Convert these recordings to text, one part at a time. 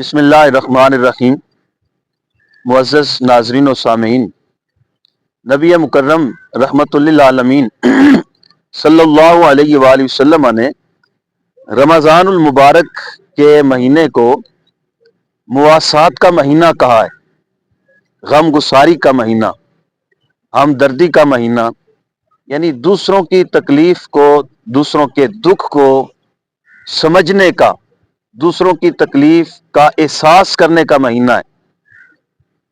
بسم اللہ الرحمن الرحیم۔ معزز ناظرین و سامعین، نبی مکرم رحمت للعالمین صلی اللہ علیہ وآلہ وسلم نے رمضان المبارک کے مہینے کو مواسات کا مہینہ کہا ہے، غم گساری کا مہینہ، ہمدردی کا مہینہ، یعنی دوسروں کی تکلیف کو، دوسروں کے دکھ کو سمجھنے کا، دوسروں کی تکلیف کا احساس کرنے کا مہینہ ہے۔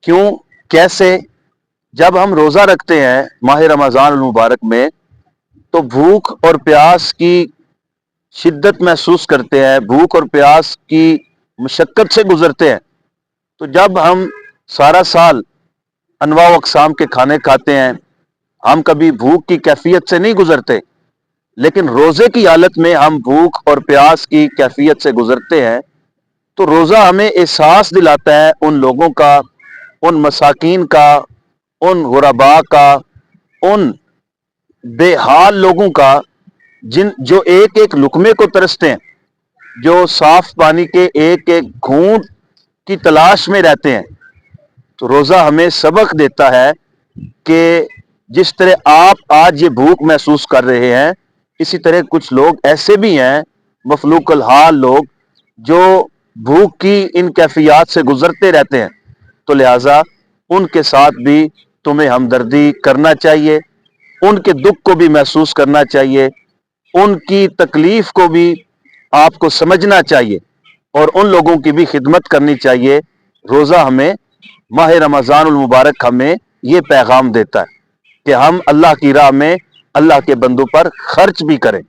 کیوں؟ کیسے؟ جب ہم روزہ رکھتے ہیں ماہ رمضان المبارک میں تو بھوک اور پیاس کی شدت محسوس کرتے ہیں، بھوک اور پیاس کی مشقت سے گزرتے ہیں۔ تو جب ہم سارا سال انواع و اقسام کے کھانے کھاتے ہیں، ہم کبھی بھوک کی کیفیت سے نہیں گزرتے، لیکن روزے کی حالت میں ہم بھوک اور پیاس کی کیفیت سے گزرتے ہیں۔ تو روزہ ہمیں احساس دلاتا ہے ان لوگوں کا، ان مساکین کا، ان غرباء کا، ان بے حال لوگوں کا جو ایک ایک لقمے کو ترستے ہیں، جو صاف پانی کے ایک ایک گھونٹ کی تلاش میں رہتے ہیں۔ تو روزہ ہمیں سبق دیتا ہے کہ جس طرح آپ آج یہ بھوک محسوس کر رہے ہیں، اسی طرح کچھ لوگ ایسے بھی ہیں، مفلوق الحال لوگ، جو بھوک کی ان کیفیات سے گزرتے رہتے ہیں۔ تو لہٰذا ان کے ساتھ بھی تمہیں ہمدردی کرنا چاہیے، ان کے دکھ کو بھی محسوس کرنا چاہیے، ان کی تکلیف کو بھی آپ کو سمجھنا چاہیے، اور ان لوگوں کی بھی خدمت کرنی چاہیے۔ روزہ ہمیں، ماہ رمضان المبارک ہمیں یہ پیغام دیتا ہے کہ ہم اللہ کی راہ میں اللہ کے بندوں پر خرچ بھی کریں۔